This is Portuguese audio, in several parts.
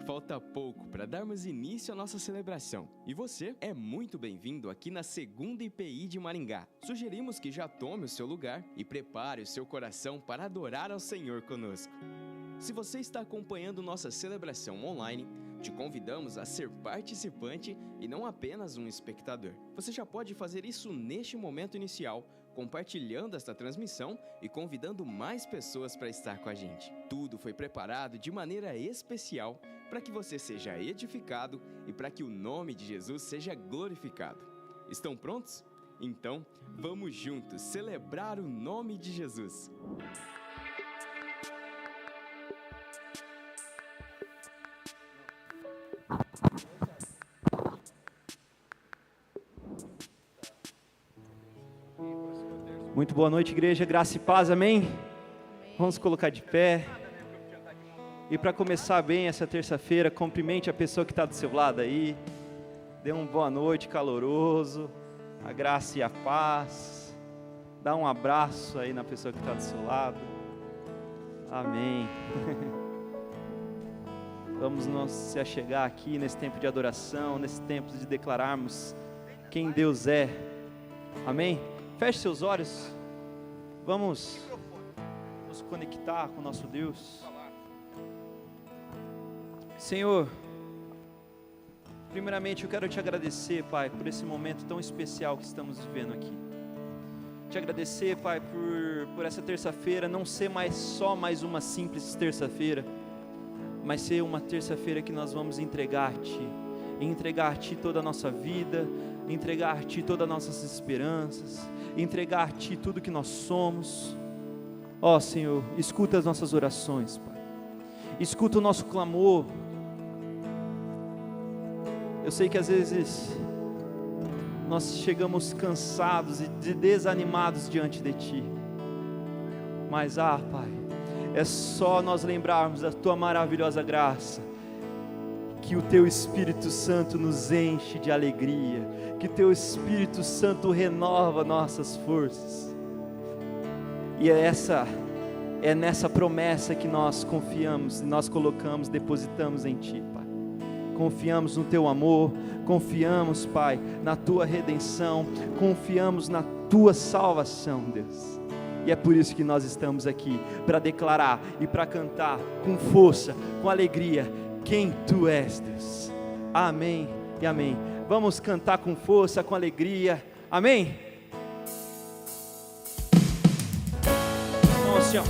Falta pouco para darmos início à nossa celebração. E você é muito bem-vindo aqui na segunda IPI de Maringá. Sugerimos que já tome o seu lugar e prepare o seu coração para adorar ao Senhor conosco. Se você está acompanhando nossa celebração online, te convidamos a ser participante e não apenas um espectador. Você já pode fazer isso neste momento inicial, compartilhando esta transmissão e convidando mais pessoas para estar com a gente. Tudo foi preparado de maneira especial para que você seja edificado e para que o nome de Jesus seja glorificado. Estão prontos? Então, vamos juntos celebrar o nome de Jesus. Muito boa noite, igreja, graça e paz, amém? Vamos colocar de pé. E para começar bem essa terça-feira, cumprimente a pessoa que está do seu lado aí. Dê uma boa noite caloroso, a graça e a paz. Dá um abraço aí na pessoa que está do seu lado. Amém. Vamos se achegar aqui nesse tempo de adoração, nesse tempo de declararmos quem Deus é. Amém? Feche seus olhos, vamos nos conectar com o nosso Deus. Senhor, primeiramente eu quero te agradecer, Pai, por esse momento tão especial que estamos vivendo aqui. Te agradecer, Pai, por essa terça-feira não ser só mais uma simples terça-feira, mas ser uma terça-feira que nós vamos entregar a Ti toda a nossa vida, entregar a Ti todas as nossas esperanças, entregar a Ti tudo que nós somos. Ó Senhor, escuta as nossas orações, Pai. Escuta o nosso clamor. Eu sei que às vezes nós chegamos cansados e desanimados diante de Ti, mas Pai, é só nós lembrarmos da Tua maravilhosa graça, que o Teu Espírito Santo nos enche de alegria, que Teu Espírito Santo renova nossas forças, e é nessa promessa que nós confiamos, nós colocamos, depositamos em Ti, Pai. Confiamos no Teu amor, confiamos, Pai, na Tua redenção, confiamos na Tua salvação, Deus. E é por isso que nós estamos aqui, para declarar e para cantar com força, com alegria, quem Tu és, Deus. Amém e amém. Vamos cantar com força, com alegria. Amém? Vamos, Senhor.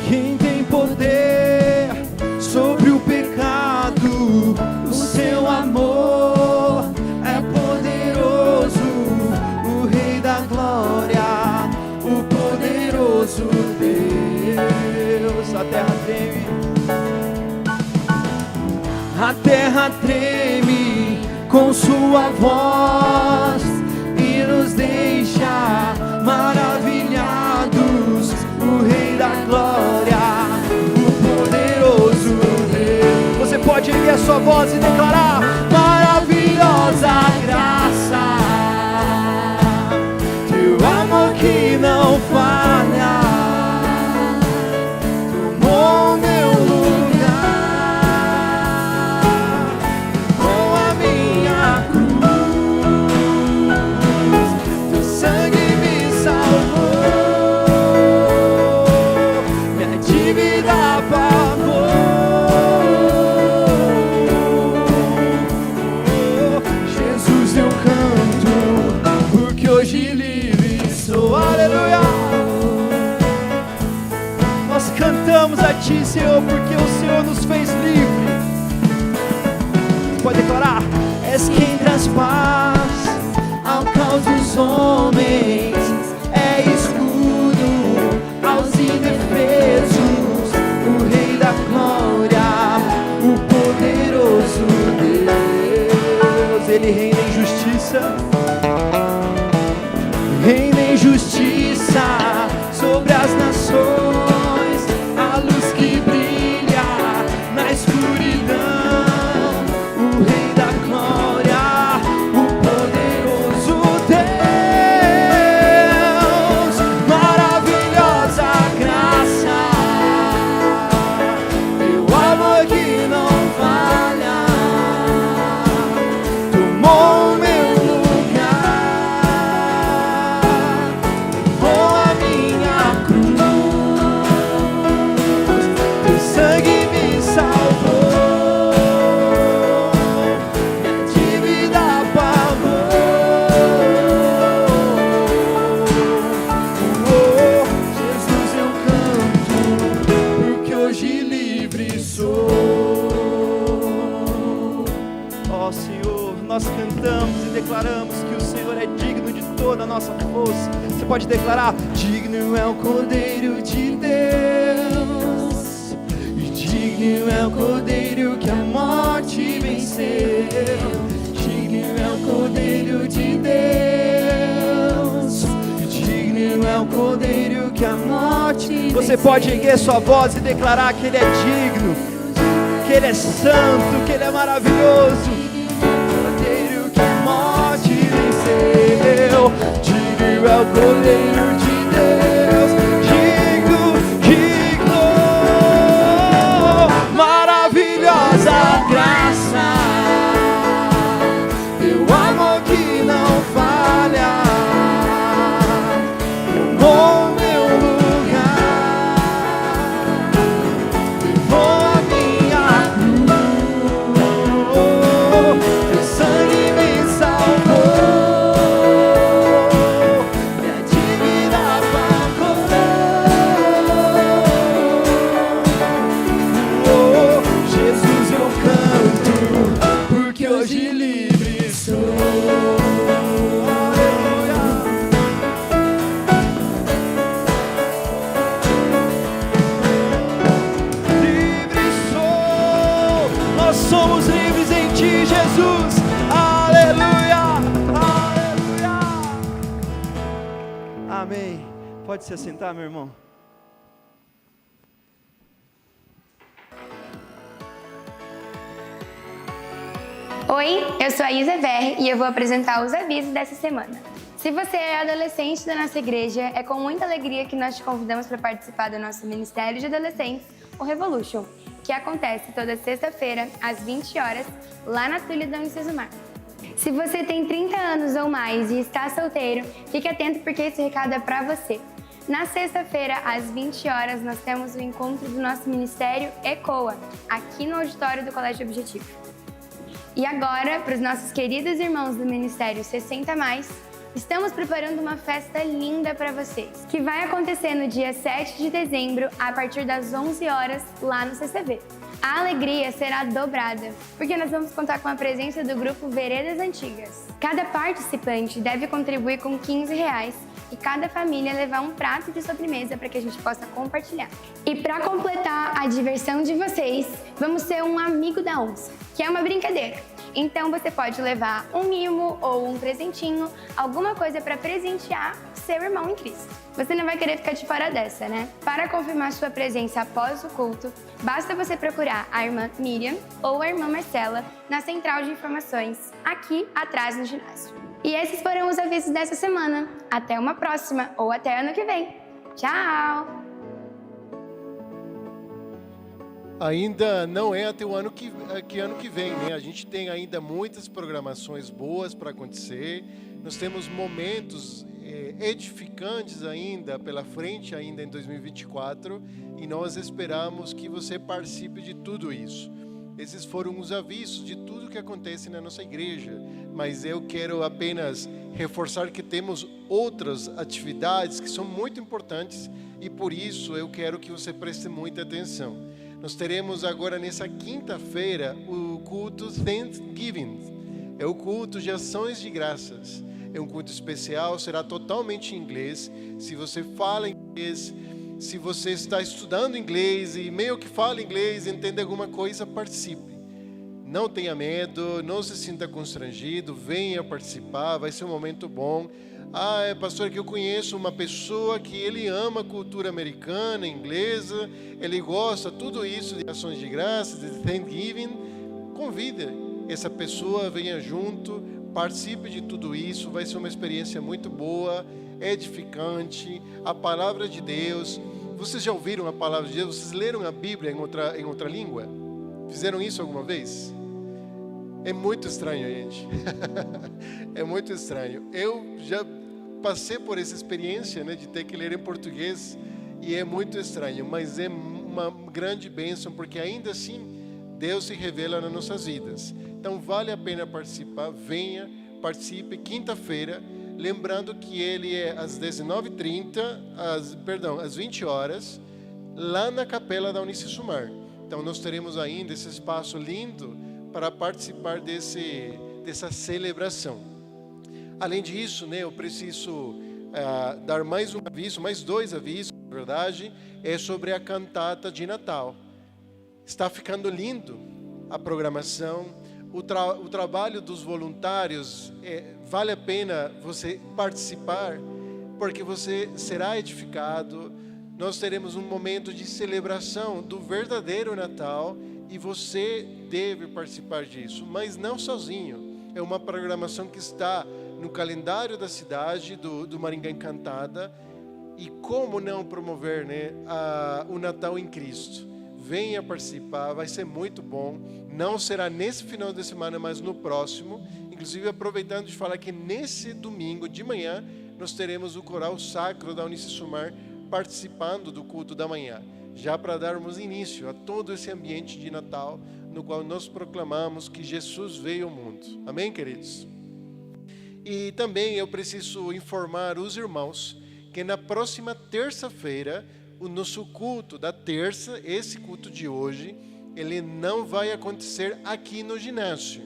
Quem tem poder sobre o pecado, o Seu amor é poderoso, o Rei da glória, o poderoso Deus. A terra treme com Sua voz e nos deixa maravilhados, o Rei da glória, o poderoso Deus. Você pode erguer a sua voz e declarar: maravilhosa graça, Teu amor que não falha, tomou meu lugar com a minha cruz, Teu sangue me salvou, minha dívida pagou. Jesus, eu canto, porque hoje livre sou. Aleluia! Nós cantamos a Ti, Senhor, porque o Senhor nos fez livre. Pode declarar: és quem traz paz ao caos dos homens, é escudo aos indefesos, o Rei da glória, o poderoso Deus. Ele reina em justiça, reina em justiça sobre as nações, a luz que brilha Ó Senhor, nós cantamos e declaramos que o Senhor é digno de toda a nossa força. Você pode declarar: digno é o Cordeiro de Deus, e digno é o Cordeiro que a morte venceu. Digno é o Cordeiro de Deus, e digno é o Cordeiro que a morte venceu. Você pode erguer sua voz e declarar que Ele é digno, que Ele é santo, que Ele é maravilhoso. Cordeiro que a morte venceu, digno é o Cordeiro de Deus, digno, maravilhosa graça, teu amor que não falha, tomou meu lugar, levou a minha cruz, teu sangue me salvou, minha dívida pagou. Jesus, eu canto, porque hoje livre sou. Aleluia. Livre sou, nós somos livres em Ti, Jesus. Aleluia, aleluia. Amém. Pode se assentar, meu irmão. Oi, eu sou a Isa Verri e eu vou apresentar os avisos dessa semana. Se você é adolescente da nossa igreja, é com muita alegria que nós te convidamos para participar do nosso Ministério de Adolescentes, o Revolution, que acontece toda sexta-feira, às 20 horas, lá na trilha da Unicesumar. Se você tem 30 anos ou mais e está solteiro, fique atento porque esse recado é para você. Na sexta-feira, às 20 horas, nós temos o encontro do nosso Ministério ECOA, aqui no auditório do Colégio Objetivo. E agora, para os nossos queridos irmãos do Ministério 60+, estamos preparando uma festa linda para vocês, que vai acontecer no dia 7 de dezembro, a partir das 11 horas, lá no CCV. A alegria será dobrada, porque nós vamos contar com a presença do grupo Veredas Antigas. Cada participante deve contribuir com R$15 e cada família levar um prato de sobremesa para que a gente possa compartilhar. E para completar a diversão de vocês, vamos ser um amigo da onça, que é uma brincadeira. Então você pode levar um mimo ou um presentinho, alguma coisa para presentear seu irmão em Cristo. Você não vai querer ficar de fora dessa, né? Para confirmar sua presença após o culto, basta você procurar a irmã Miriam ou a irmã Marcela na central de informações, aqui atrás no ginásio. E esses foram os avisos dessa semana. Até uma próxima ou até ano que vem. Tchau! Ainda não é até o ano que vem, né? A gente tem ainda muitas programações boas para acontecer. Nós temos momentos edificantes ainda pela frente, ainda em 2024, e nós esperamos que você participe de tudo isso. Esses foram os avisos de tudo que acontece na nossa igreja, mas eu quero apenas reforçar que temos outras atividades que são muito importantes e por isso eu quero que você preste muita atenção. Nós teremos agora nessa quinta-feira o culto Thanksgiving, é o culto de ações de graças. É um culto especial, será totalmente em inglês. Se você fala inglês, se você está estudando inglês e meio que fala inglês, entende alguma coisa, participe. Não tenha medo, não se sinta constrangido, venha participar, vai ser um momento bom. Pastor, que eu conheço uma pessoa que ele ama a cultura americana, inglesa, ele gosta tudo isso de ações de graças, de Thanksgiving. Convida essa pessoa, venha junto, participe de tudo isso, vai ser uma experiência muito boa, edificante, a palavra de Deus. Vocês já ouviram a palavra de Deus? Vocês leram a Bíblia em outra língua? Fizeram isso alguma vez? É muito estranho, gente. É muito estranho. Eu já passei por essa experiência, né, de ter que ler em português e é muito estranho, mas é uma grande bênção porque ainda assim Deus se revela nas nossas vidas. Então vale a pena participar, venha, participe, quinta-feira, lembrando que ele é às 19h30, às 20 horas, lá na capela da Unicesumar. Então nós teremos ainda esse espaço lindo para participar dessa celebração. Além disso, né, eu preciso dar mais um aviso, mais 2 avisos, na verdade, é sobre a cantata de Natal. Está ficando lindo a programação, o trabalho dos voluntários, vale a pena você participar, porque você será edificado. Nós teremos um momento de celebração do verdadeiro Natal e você deve participar disso, mas não sozinho. É uma programação que está no calendário da cidade do Maringá Encantada. E como não promover, né, o Natal em Cristo? Venha participar, vai ser muito bom. Não será nesse final de semana, mas no próximo. Inclusive, aproveitando de falar que nesse domingo de manhã, nós teremos o coral sacro da Unicesumar participando do culto da manhã, já para darmos início a todo esse ambiente de Natal, no qual nós proclamamos que Jesus veio ao mundo. Amém, queridos? E também eu preciso informar os irmãos que na próxima terça-feira, o nosso culto da terça, esse culto de hoje, ele não vai acontecer aqui no ginásio.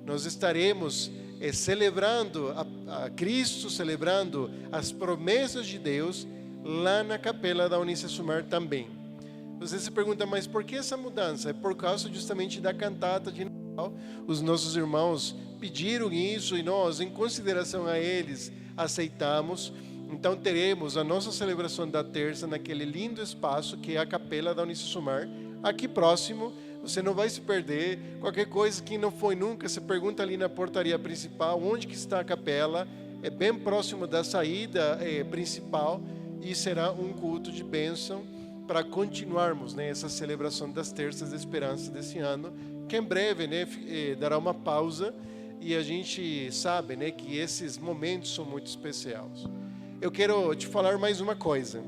Nós estaremos celebrando a Cristo, celebrando as promessas de Deus, lá na capela da Unicesumar também. Você se pergunta, mas por que essa mudança? É por causa justamente da cantata de Natal. Os nossos irmãos pediram isso e nós, em consideração a eles, aceitamos. Então teremos a nossa celebração da terça naquele lindo espaço que é a capela da Unicesumar, aqui próximo. Você não vai se perder. Qualquer coisa que não foi nunca, você pergunta ali na portaria principal, onde que está a capela. É bem próximo da saída principal. E será um culto de bênção para continuarmos, né, essa celebração das terças da esperança desse ano, que em breve, né, dará uma pausa, e a gente sabe, né, que esses momentos são muito especiais. Eu quero te falar mais uma coisa,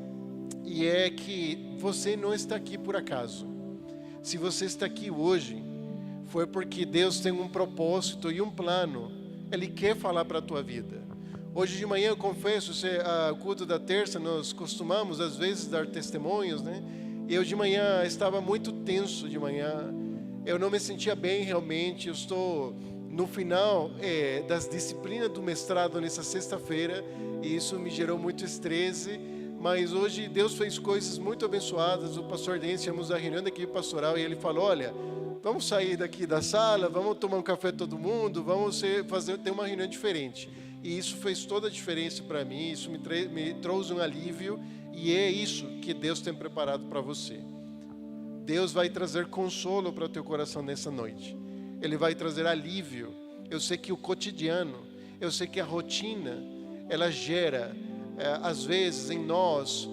e é que você não está aqui por acaso. Se você está aqui hoje, foi porque Deus tem um propósito e um plano. Ele quer falar para a tua vida. Hoje de manhã, eu confesso, o culto da terça, nós costumamos, às vezes, dar testemunhos, né? E eu de manhã estava muito tenso de manhã. Eu não me sentia bem realmente. Eu estou no final das disciplinas do mestrado nessa sexta-feira, e isso me gerou muito estresse. Mas hoje Deus fez coisas muito abençoadas. O pastor Dennis chamamos a reunião da equipe pastoral e ele falou, olha, vamos sair daqui da sala, vamos tomar um café todo mundo, vamos ter uma reunião diferente. E isso fez toda a diferença para mim, isso me trouxe um alívio, e é isso que Deus tem preparado para você. Deus vai trazer consolo para o teu coração nessa noite. Ele vai trazer alívio. Eu sei que o cotidiano, eu sei que a rotina, ela gera, às vezes, em nós,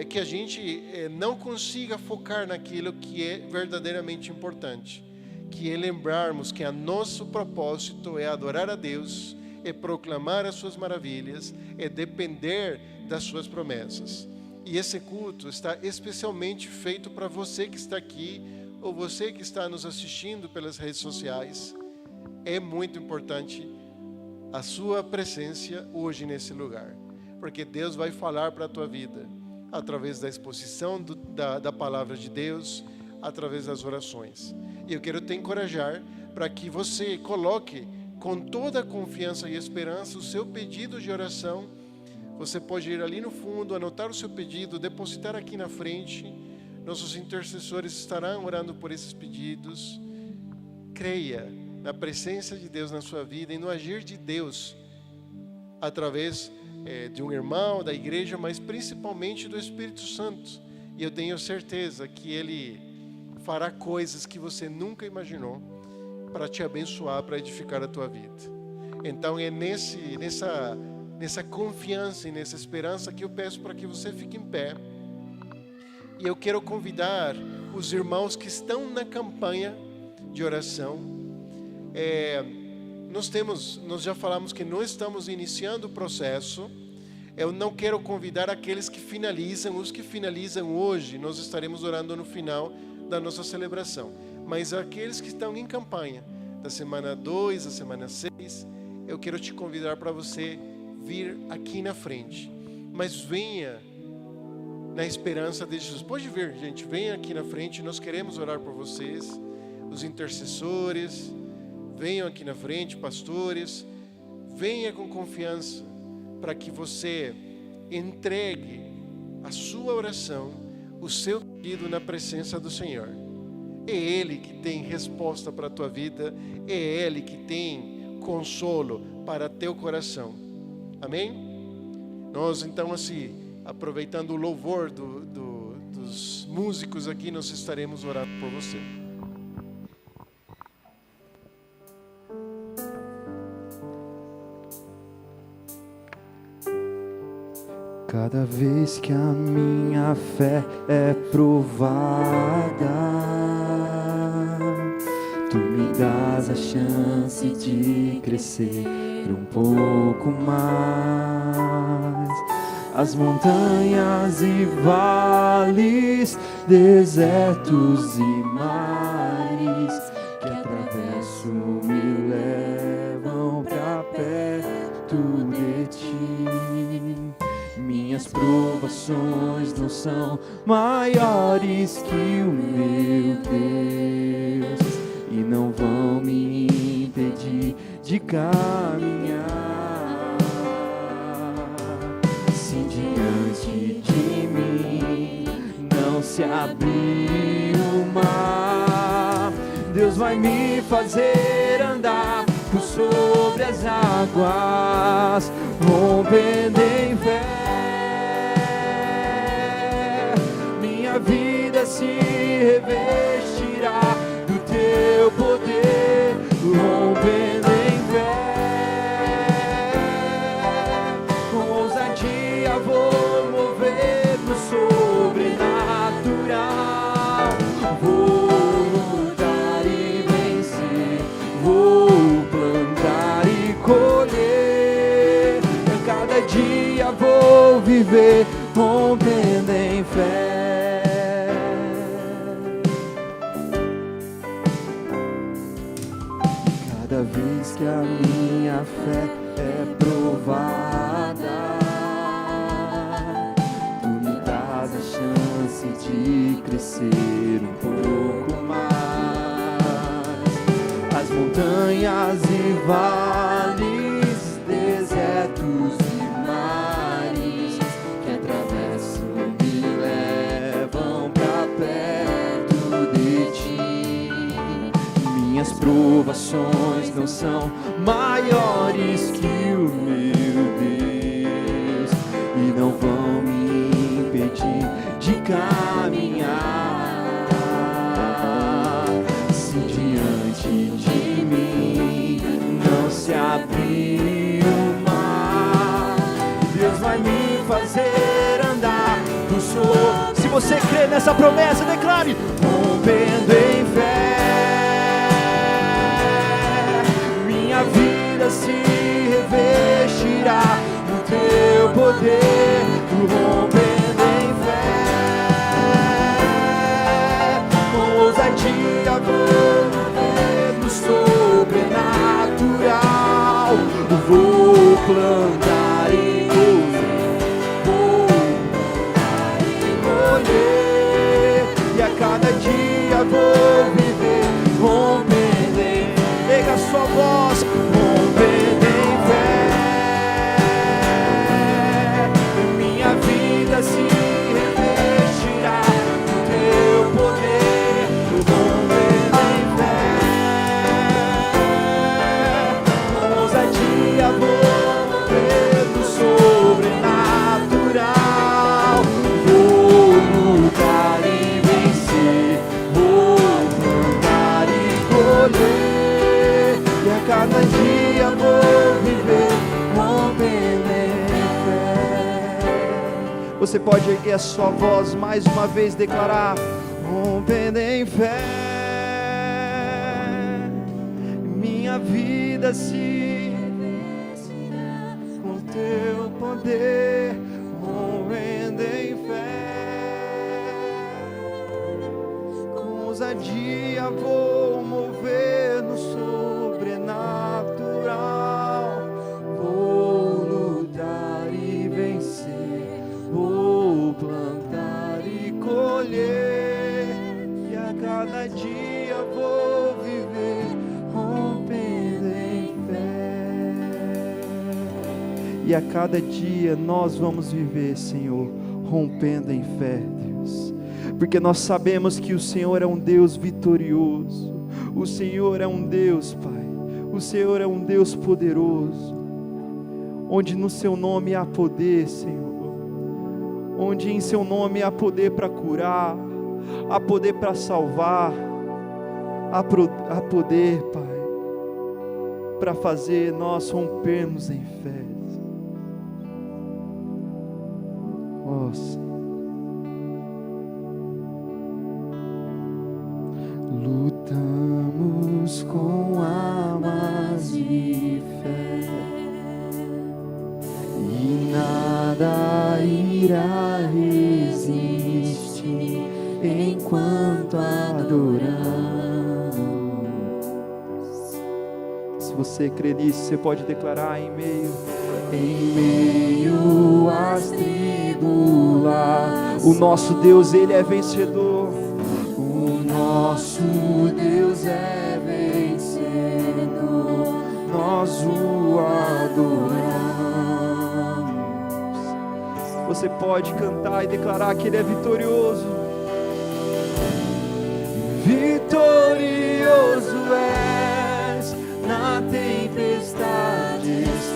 que a gente não consiga focar naquilo que é verdadeiramente importante. Que é lembrarmos que o nosso propósito é adorar a Deus, é proclamar as suas maravilhas, é depender das suas promessas. E esse culto está especialmente feito para você que está aqui, ou você que está nos assistindo pelas redes sociais. É muito importante a sua presença hoje nesse lugar, porque Deus vai falar para a tua vida, através da exposição da palavra de Deus, através das orações. E eu quero te encorajar para que você coloque com toda a confiança e esperança o seu pedido de oração. Você pode ir ali no fundo, anotar o seu pedido, depositar aqui na frente. Nossos intercessores estarão orando por esses pedidos. Creia na presença de Deus na sua vida e no agir de Deus através de um irmão, da igreja, mas principalmente do Espírito Santo. E eu tenho certeza que Ele fará coisas que você nunca imaginou, para te abençoar, para edificar a tua vida. Então é nessa confiança e nessa esperança que eu peço para que você fique em pé. E eu quero convidar os irmãos que estão na campanha de oração. Nós já falamos que não estamos iniciando o processo. Eu não quero convidar aqueles que finalizam. Os que finalizam hoje, nós estaremos orando no final da nossa celebração. Mas aqueles que estão em campanha, da semana 2 à semana 6, eu quero te convidar para você vir aqui na frente. Mas venha na esperança de Jesus. Pode vir, gente, venha aqui na frente, nós queremos orar por vocês. os intercessores, venham aqui na frente, pastores, venha com confiança para que você entregue a sua oração, o seu pedido na presença do Senhor. É Ele que tem resposta para a tua vida, é Ele que tem consolo para teu coração. Amém? Nós então, assim, aproveitando o louvor dos músicos aqui, nós estaremos orando por você. Cada vez que a minha fé é provada, Tu me dás a chance de crescer um pouco mais. As montanhas e vales, desertos e mares que atravesso me levam pra perto de Ti. Minhas provações não são maiores que o meu Deus e não vão me impedir de caminhar. Se diante de mim não se abrir o mar, Deus vai me fazer andar por sobre as águas, rompendo em fé. Minha vida se revestirá do Teu poder, rompendo em fé. Com ousadia vou mover no sobrenatural. Vou lutar e vencer, vou plantar e colher. Cada dia vou viver rompendo em fé. Cada vez que a minha fé é provada, Tu me dás a chance de crescer um pouco mais. As montanhas e vales, desertos e mares que atravesso me levam pra perto de Ti. Minhas provações não são maiores que o meu Deus e não vão me impedir de caminhar. Se diante de mim não se abrir o mar, Deus vai me fazer andar no sol. Se você crê nessa promessa, declare: rompendo em fé. Minha vida se revestirá do Teu poder, rompendo em fé. Com ousadia vou viver no sobrenatural. Vou plantar e colher, vou plantar e colher. E a cada dia vou viver rompendo em fé. Pega a sua voz, rompendo em fé. Minha vida se revestirá do Teu poder, rompendo em fé. Com ousadia vou viver no sobrenatural. Vou lutar e vencer, vou plantar e colher. E a cada dia vou viver rompendo em fé. Você pode erguer a sua voz mais uma vez, declarar: rompendo em fé. Minha vida se revestirá com Teu poder, rompendo em fé. Com ousadia vou mover no sobrenatural. Vou lutar e vencer, vou plantar e colher. E a cada dia vou E a cada dia nós vamos viver, Senhor, rompendo em fé, Deus. Porque nós sabemos que o Senhor é um Deus vitorioso. O Senhor é um Deus, Pai. O Senhor é um Deus poderoso. Onde no Seu nome há poder, Senhor. Onde em Seu nome há poder para curar, há poder para salvar, há poder, Pai, para fazer nós rompermos em fé. Oh, Senhor. Lutamos com armas de fé e nada irá resistir enquanto adoramos. Se você crê nisso, você pode declarar em meio às tribulações. O nosso Deus, Ele é vencedor. O nosso Deus é vencedor. Nós o adoramos. Você pode cantar e declarar que Ele é vitorioso. Vitorioso és, na tempestade estás.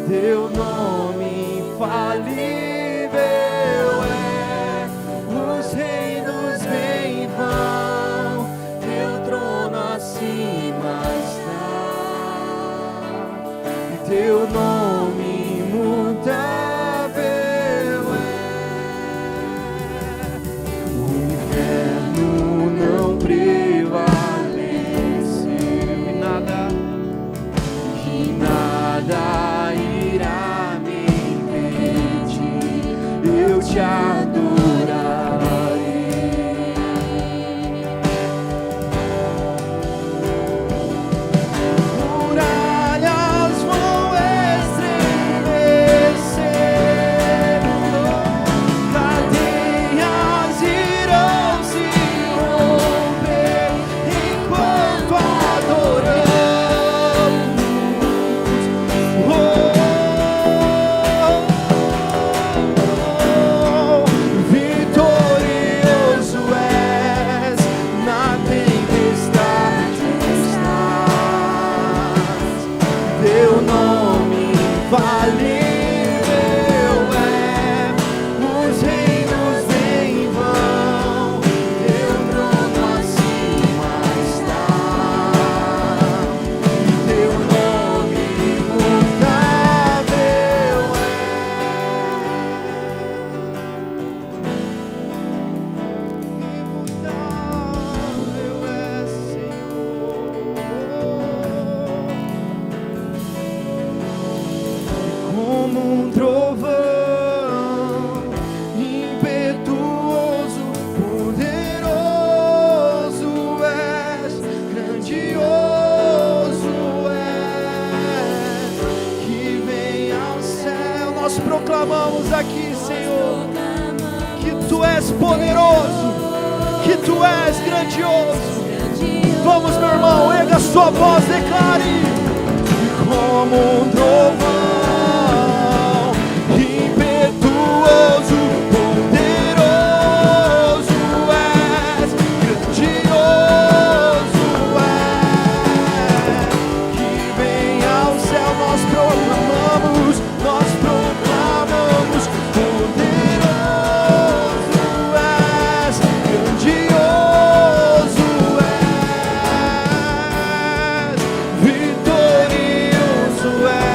Teu nome infalível é, os reinos vêm e vão, teu trono acima está, e teu nome imutável é. O inferno não prevaleceu e nada irá me impedir, eu te adorarei. Muralhas vão estremecer, cadeias irão se romper enquanto adoramos. Vitorioso és, na tempestade estás. Teu nome infalível é, os reinos vêm e vão, teu trono acima está, e teu nome imutável é. Imutável é, Senhor. Como um trovão, impetuoso, poderoso és, grandioso és, que vem ao céu. Nós proclamamos aqui, Senhor, que Tu és poderoso, que Tu és grandioso. Vamos, meu irmão, erga sua voz, declare. Como um trovão, impetuoso, poderoso és, grandioso és, que vem ao céu. Nós proclamamos, poderoso és, grandioso és, vitorioso és.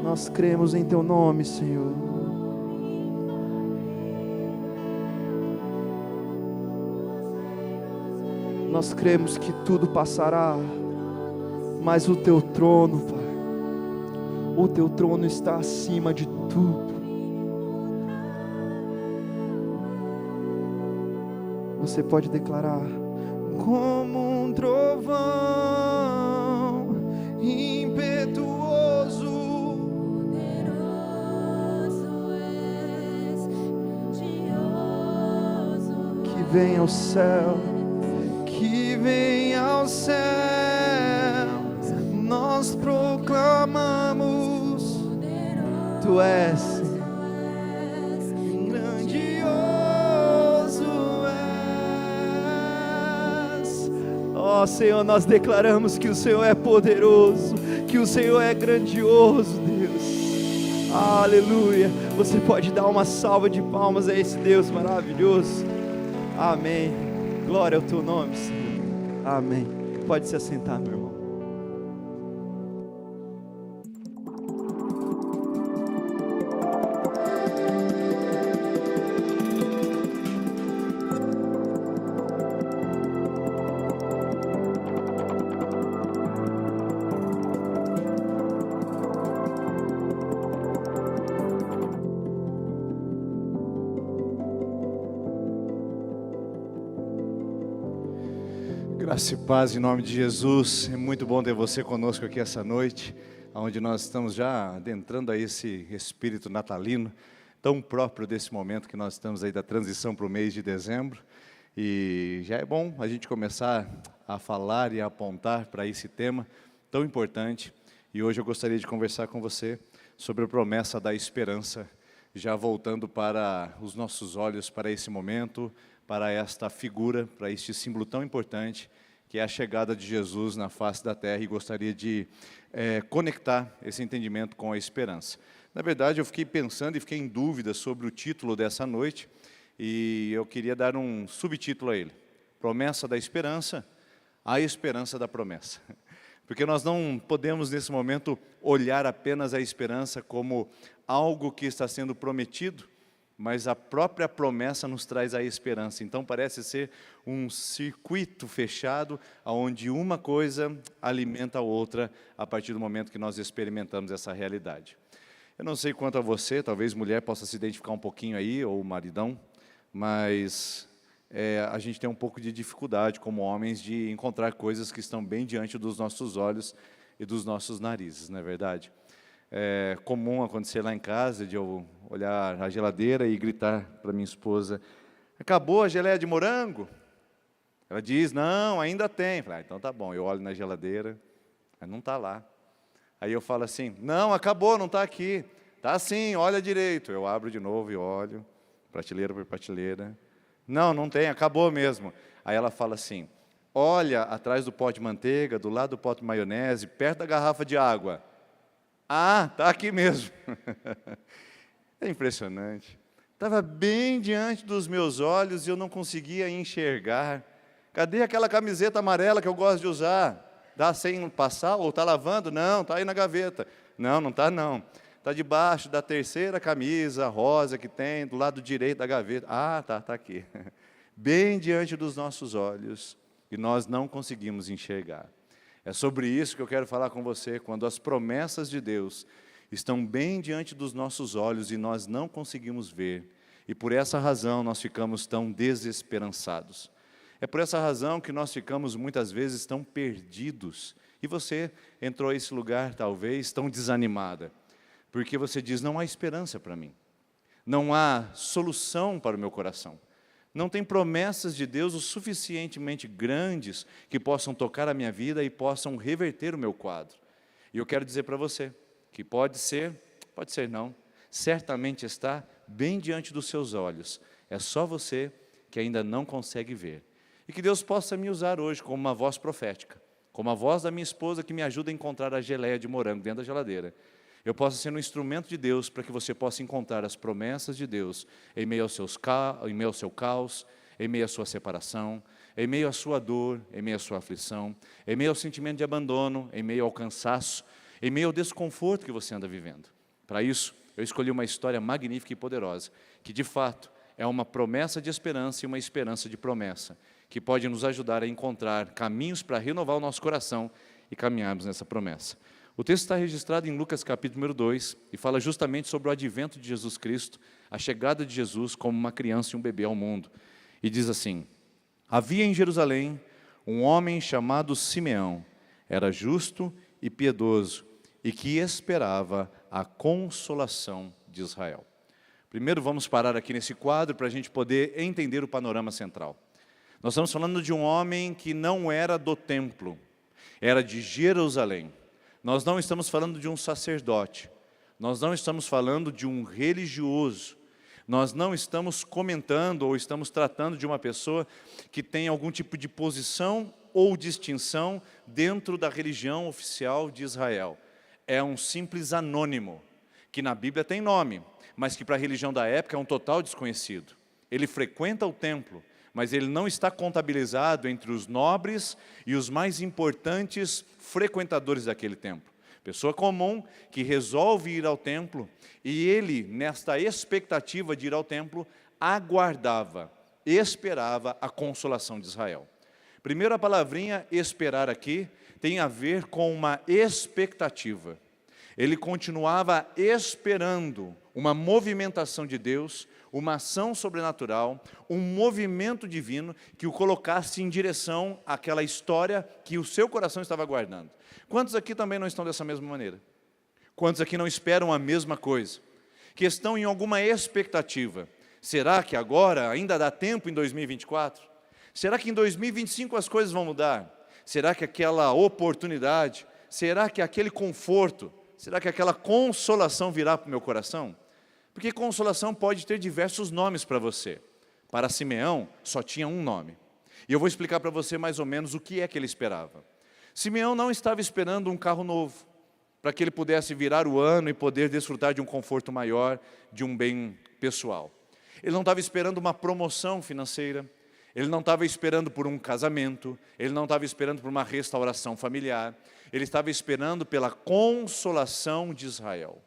Nós cremos em Teu nome, Senhor. Nós cremos que tudo passará, mas o Teu trono, Pai, o Teu trono está acima de tudo. Você pode declarar: como um trovão impetuoso, poderoso és, grandioso que vem ao céu, que vem ao céu, nós proclamamos: Tu és grandioso és. Ó Senhor, nós declaramos que o Senhor é poderoso, que o Senhor é grandioso, Deus. Aleluia. Você pode dar uma salva de palmas a esse Deus maravilhoso. Amém. Glória ao Teu nome, Senhor. Amém. Pode se assentar, meu irmão. Graça e paz em nome de Jesus. É muito bom ter você conosco aqui essa noite, onde nós estamos já adentrando a esse espírito natalino, tão próprio desse momento que nós estamos aí da transição para o mês de dezembro. E já é bom a gente começar a falar e a apontar para esse tema tão importante. E hoje eu gostaria de conversar com você sobre a promessa da esperança, já voltando para os nossos olhos para esse momento, para esta figura, para este símbolo tão importante, que é a chegada de Jesus na face da terra, e gostaria de conectar esse entendimento com a esperança. Na verdade, eu fiquei pensando e fiquei em dúvida sobre o título dessa noite, e eu queria dar um subtítulo a ele: Promessa da Esperança, a Esperança da Promessa. Porque nós não podemos, nesse momento, olhar apenas a esperança como algo que está sendo prometido, mas a própria promessa nos traz a esperança. Então parece ser um circuito fechado, onde uma coisa alimenta a outra, a partir do momento que nós experimentamos essa realidade. Eu não sei quanto a você, talvez mulher possa se identificar um pouquinho aí, ou maridão, mas a gente tem um pouco de dificuldade como homens de encontrar coisas que estão bem diante dos nossos olhos e dos nossos narizes, não é verdade? É comum acontecer lá em casa de eu olhar a geladeira e gritar para minha esposa: acabou a geleia de morango? Ela diz: não, ainda tem. Eu falo: então tá bom. Eu olho na geladeira, mas não está lá. Aí eu falo assim: não, acabou, não está aqui. Está sim, olha direito. Eu abro de novo e olho, prateleira por prateleira. Não, não tem, acabou mesmo. Aí ela fala assim: olha atrás do pote de manteiga, do lado do pote de maionese, perto da garrafa de água. Ah, está aqui mesmo. É impressionante. Estava bem diante dos meus olhos e eu não conseguia enxergar. Cadê aquela camiseta amarela que eu gosto de usar? Dá sem passar ou está lavando? Não, está aí na gaveta. Não, não está não. Está debaixo da terceira camisa rosa que tem, do lado direito da gaveta. Ah, está aqui. Bem diante dos nossos olhos e nós não conseguimos enxergar. É sobre isso que eu quero falar com você, quando as promessas de Deus estão bem diante dos nossos olhos e nós não conseguimos ver. E por essa razão nós ficamos tão desesperançados. É por essa razão que nós ficamos muitas vezes tão perdidos. E você entrou a esse lugar talvez tão desanimada, porque você diz: não há esperança para mim. Não há solução para o meu coração. Não tem promessas de Deus o suficientemente grandes que possam tocar a minha vida e possam reverter o meu quadro. E eu quero dizer para você que pode ser não, certamente está bem diante dos seus olhos. É só você que ainda não consegue ver. E que Deus possa me usar hoje como uma voz profética, como a voz da minha esposa que me ajuda a encontrar a geleia de morango dentro da geladeira. Eu posso ser um instrumento de Deus para que você possa encontrar as promessas de Deus em meio ao seu caos, em meio à sua separação, em meio à sua dor, em meio à sua aflição, em meio ao sentimento de abandono, em meio ao cansaço, em meio ao desconforto que você anda vivendo. Para isso, eu escolhi uma história magnífica e poderosa, que de fato é uma promessa de esperança e uma esperança de promessa, que pode nos ajudar a encontrar caminhos para renovar o nosso coração e caminharmos nessa promessa. O texto está registrado em Lucas capítulo número 2 e fala justamente sobre o advento de Jesus Cristo, a chegada de Jesus como uma criança e um bebê ao mundo. E diz assim: havia em Jerusalém um homem chamado Simeão, era justo e piedoso, e que esperava a consolação de Israel. Primeiro vamos parar aqui nesse quadro para a gente poder entender o panorama central. Nós estamos falando de um homem que não era do templo, era de Jerusalém. Nós não estamos falando de um sacerdote, nós não estamos falando de um religioso, nós não estamos comentando ou estamos tratando de uma pessoa que tem algum tipo de posição ou distinção dentro da religião oficial de Israel. É um simples anônimo, que na Bíblia tem nome, mas que para a religião da época é um total desconhecido. Ele frequenta o templo, mas ele não está contabilizado entre os nobres e os mais importantes frequentadores daquele templo. Pessoa comum que resolve ir ao templo, e ele, nesta expectativa de ir ao templo, aguardava, esperava a consolação de Israel. Primeiro, a palavrinha esperar aqui tem a ver com uma expectativa. Ele continuava esperando uma movimentação de Deus, uma ação sobrenatural, um movimento divino que o colocasse em direção àquela história que o seu coração estava aguardando. Quantos aqui também não estão dessa mesma maneira? Quantos aqui não esperam a mesma coisa? Que estão em alguma expectativa. Será que agora ainda dá tempo em 2024? Será que em 2025 as coisas vão mudar? Será que aquela oportunidade, será que aquele conforto, será que aquela consolação virá para o meu coração? Porque consolação pode ter diversos nomes para você. Para Simeão, só tinha um nome. E eu vou explicar para você mais ou menos o que é que ele esperava. Simeão não estava esperando um carro novo, para que ele pudesse virar o ano e poder desfrutar de um conforto maior, de um bem pessoal. Ele não estava esperando uma promoção financeira, ele não estava esperando por um casamento, ele não estava esperando por uma restauração familiar, ele estava esperando pela consolação de Israel.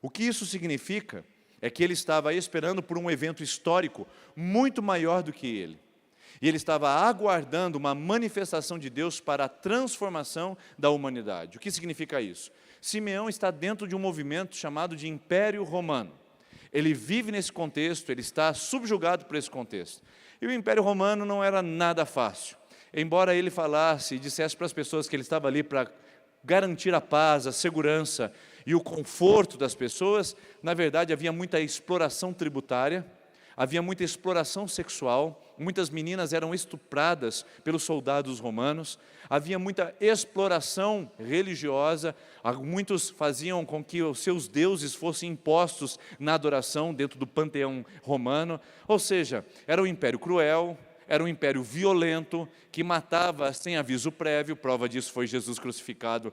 O que isso significa é que ele estava esperando por um evento histórico muito maior do que ele. E ele estava aguardando uma manifestação de Deus para a transformação da humanidade. O que significa isso? Simeão está dentro de um movimento chamado de Império Romano. Ele vive nesse contexto, ele está subjugado por esse contexto. E o Império Romano não era nada fácil. Embora ele falasse e dissesse para as pessoas que ele estava ali para garantir a paz, a segurança e o conforto das pessoas, na verdade havia muita exploração tributária, havia muita exploração sexual, muitas meninas eram estupradas pelos soldados romanos, havia muita exploração religiosa, muitos faziam com que os seus deuses fossem impostos na adoração dentro do panteão romano, ou seja, era um império cruel, era um império violento, que matava sem aviso prévio, prova disso foi Jesus crucificado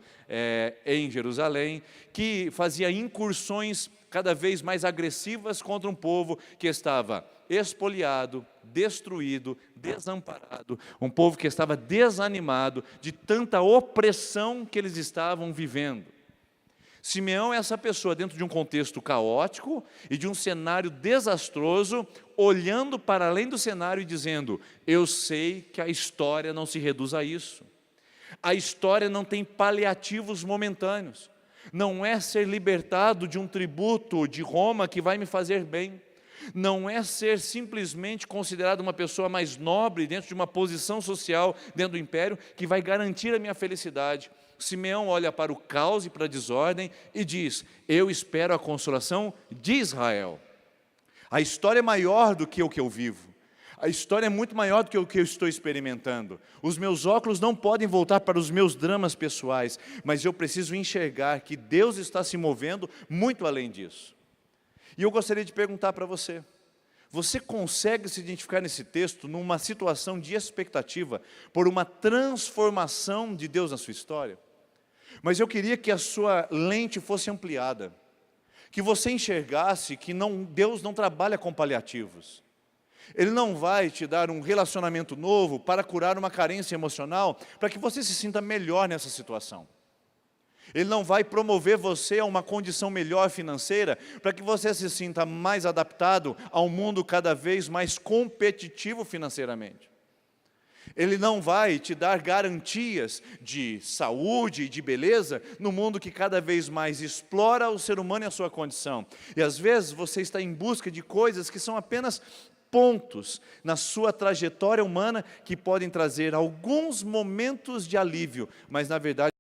em Jerusalém, que fazia incursões cada vez mais agressivas contra um povo que estava expoliado, destruído, desamparado, um povo que estava desanimado de tanta opressão que eles estavam vivendo. Simeão é essa pessoa dentro de um contexto caótico e de um cenário desastroso, olhando para além do cenário e dizendo: eu sei que a história não se reduz a isso. A história não tem paliativos momentâneos. Não é ser libertado de um tributo de Roma que vai me fazer bem. Não é ser simplesmente considerado uma pessoa mais nobre dentro de uma posição social dentro do império que vai garantir a minha felicidade. Simeão olha para o caos e para a desordem e diz: eu espero a consolação de Israel. A história é maior do que o que eu vivo. A história é muito maior do que o que eu estou experimentando. Os meus óculos não podem voltar para os meus dramas pessoais, mas eu preciso enxergar que Deus está se movendo muito além disso. E eu gostaria de perguntar para você: você consegue se identificar nesse texto numa situação de expectativa por uma transformação de Deus na sua história? Mas eu queria que a sua lente fosse ampliada, que você enxergasse que Deus não trabalha com paliativos. Ele não vai te dar um relacionamento novo para curar uma carência emocional, para que você se sinta melhor nessa situação. Ele não vai promover você a uma condição melhor financeira, para que você se sinta mais adaptado a um mundo cada vez mais competitivo financeiramente. Ele não vai te dar garantias de saúde e de beleza no mundo que cada vez mais explora o ser humano e a sua condição. E às vezes você está em busca de coisas que são apenas pontos na sua trajetória humana que podem trazer alguns momentos de alívio, mas na verdade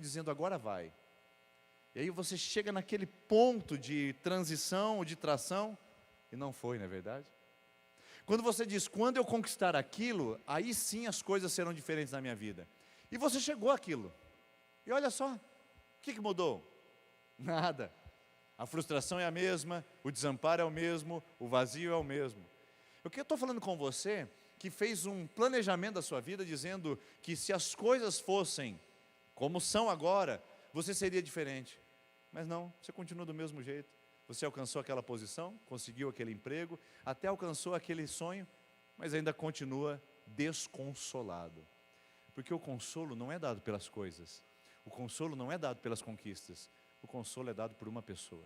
dizendo agora vai. E aí você chega naquele ponto de transição, de tração, e não foi, não é verdade? Quando você diz, quando eu conquistar aquilo, aí sim as coisas serão diferentes na minha vida. E você chegou àquilo. E olha só, o que mudou? Nada. A frustração é a mesma, o desamparo é o mesmo, o vazio é o mesmo. O que eu estou falando com você, que fez um planejamento da sua vida, dizendo que se as coisas fossem como são agora, você seria diferente. Mas não, você continua do mesmo jeito. Você alcançou aquela posição, conseguiu aquele emprego, até alcançou aquele sonho, mas ainda continua desconsolado. Porque o consolo não é dado pelas coisas, o consolo não é dado pelas conquistas, o consolo é dado por uma pessoa.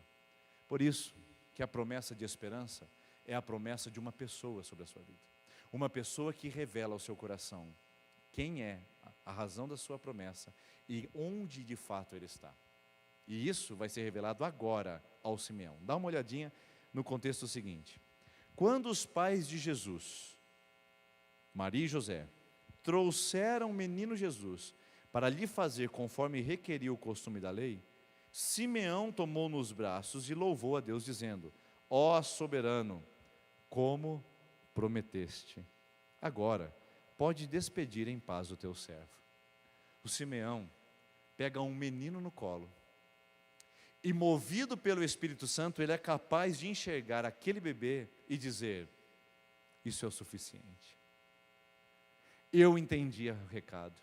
Por isso que a promessa de esperança é a promessa de uma pessoa sobre a sua vida. Uma pessoa que revela ao seu coração quem é a razão da sua promessa e onde de fato ele está. E isso vai ser revelado agora ao Simeão. Dá uma olhadinha no contexto seguinte. Quando os pais de Jesus, Maria e José, trouxeram o menino Jesus para lhe fazer conforme requeria o costume da lei, Simeão tomou nos braços e louvou a Deus, dizendo: ó soberano, como prometeste, agora pode despedir em paz o teu servo. O Simeão pega um menino no colo, e movido pelo Espírito Santo, ele é capaz de enxergar aquele bebê e dizer: isso é o suficiente. Eu entendi o recado.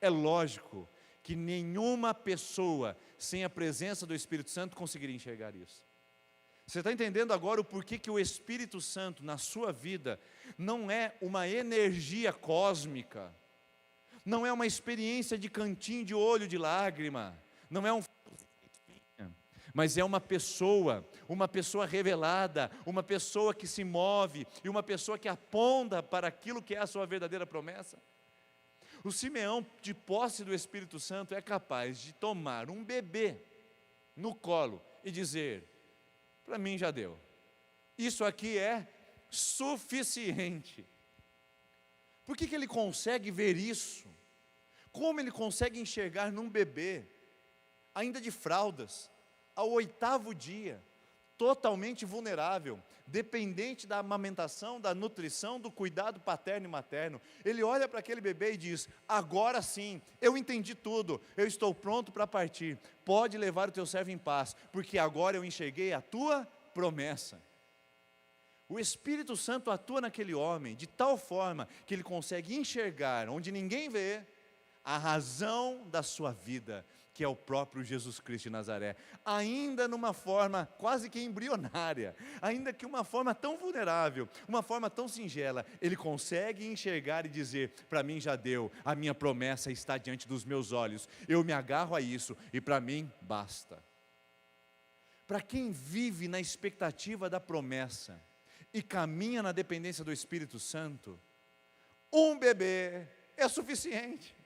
É lógico que nenhuma pessoa sem a presença do Espírito Santo conseguiria enxergar isso. Você está entendendo agora o porquê que o Espírito Santo na sua vida não é uma energia cósmica, não é uma experiência de cantinho de olho de lágrima, não é um... mas é uma pessoa revelada, uma pessoa que se move, e uma pessoa que aponta para aquilo que é a sua verdadeira promessa. O Simeão, de posse do Espírito Santo, é capaz de tomar um bebê no colo e dizer: para mim já deu, isso aqui é suficiente. Por que ele consegue ver isso? Como ele consegue enxergar num bebê, ainda de fraldas, ao 8º dia, totalmente vulnerável, dependente da amamentação, da nutrição, do cuidado paterno e materno? Ele olha para aquele bebê e diz: agora sim, eu entendi tudo, eu estou pronto para partir, pode levar o teu servo em paz, porque agora eu enxerguei a tua promessa. O Espírito Santo atua naquele homem de tal forma que ele consegue enxergar, onde ninguém vê, a razão da sua vida, que é o próprio Jesus Cristo de Nazaré, ainda numa forma quase que embrionária, ainda que uma forma tão vulnerável, uma forma tão singela, ele consegue enxergar e dizer: para mim já deu, a minha promessa está diante dos meus olhos, eu me agarro a isso e para mim basta. Para quem vive na expectativa da promessa e caminha na dependência do Espírito Santo, um bebê é suficiente.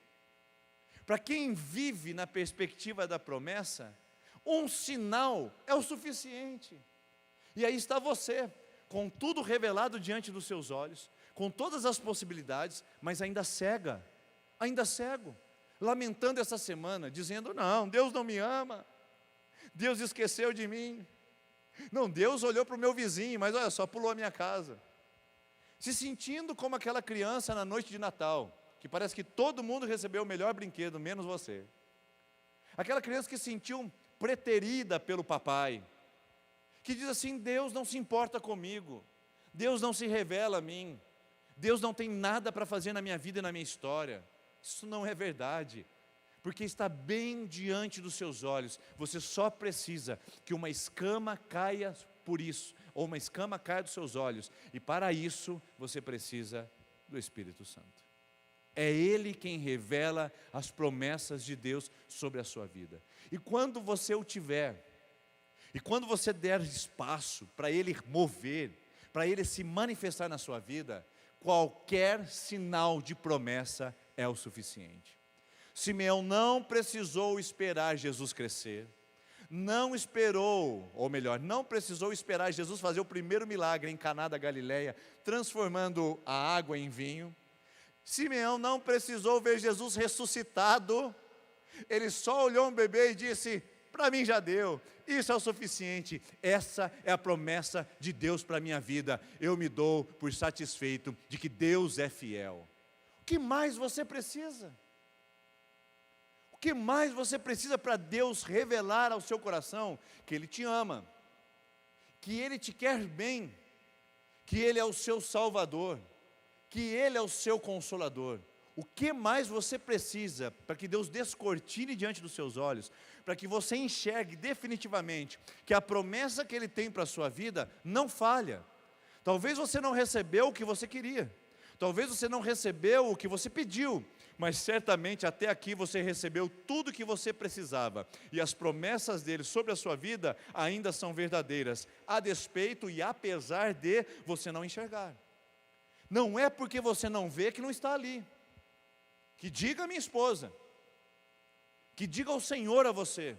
Para quem vive na perspectiva da promessa, um sinal é o suficiente. E aí está você, com tudo revelado diante dos seus olhos, com todas as possibilidades, mas ainda cego, lamentando essa semana, dizendo: não, Deus não me ama, Deus esqueceu de mim, não, Deus olhou para o meu vizinho, mas olha só, pulou a minha casa. Se sentindo como aquela criança na noite de Natal, que parece que todo mundo recebeu o melhor brinquedo, menos você. Aquela criança que se sentiu preterida pelo papai, que diz assim: Deus não se importa comigo, Deus não se revela a mim, Deus não tem nada para fazer na minha vida e na minha história. Isso não é verdade, porque está bem diante dos seus olhos. Você só precisa que uma escama caia por isso, ou uma escama caia dos seus olhos, e para isso você precisa do Espírito Santo. É Ele quem revela as promessas de Deus sobre a sua vida. E quando você o tiver, e quando você der espaço para Ele mover, para Ele se manifestar na sua vida, qualquer sinal de promessa é o suficiente. Simeão não precisou esperar Jesus crescer, não precisou esperar Jesus fazer o primeiro milagre em Caná da Galileia, transformando a água em vinho. Simeão não precisou ver Jesus ressuscitado Ele só olhou um bebê e disse: para mim já deu, isso é o suficiente. Essa é a promessa de Deus para a minha vida. Eu me dou por satisfeito de que Deus é fiel. O que mais você precisa? O que mais você precisa para Deus revelar ao seu coração que Ele te ama, que Ele te quer bem, que Ele é o seu Salvador, que Ele é o seu Consolador? O que mais você precisa para que Deus descortine diante dos seus olhos, para que você enxergue definitivamente que a promessa que Ele tem para a sua vida não falha? Talvez você não recebeu o que você queria, talvez você não recebeu o que você pediu, mas certamente até aqui você recebeu tudo o que você precisava, e as promessas dele sobre a sua vida ainda são verdadeiras, a despeito e apesar de você não enxergar. Não é porque você não vê que não está ali. Que diga a minha esposa, que diga ao Senhor a você,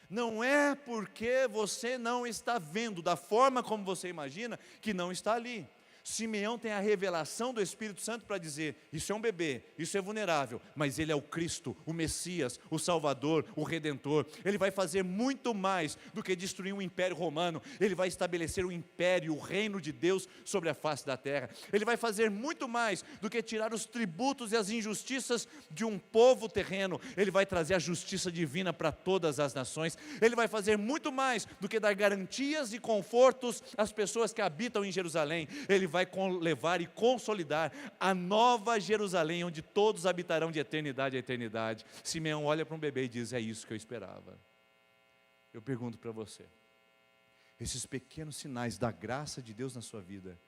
não é porque você não está vendo da forma como você imagina que não está ali. Simeão tem a revelação do Espírito Santo para dizer: isso é um bebê, isso é vulnerável, mas ele é o Cristo, o Messias, o Salvador, o Redentor. Ele vai fazer muito mais do que destruir um império romano. Ele vai estabelecer o império, o reino de Deus sobre a face da terra. Ele vai fazer muito mais do que tirar os tributos e as injustiças de um povo terreno. Ele vai trazer a justiça divina para todas as nações. Ele vai fazer muito mais do que dar garantias e confortos às pessoas que habitam em Jerusalém. Ele vai levar e consolidar a nova Jerusalém, onde todos habitarão de eternidade a eternidade. Simeão olha para um bebê e diz: é isso que eu esperava. Eu pergunto para você, esses pequenos sinais da graça de Deus na sua vida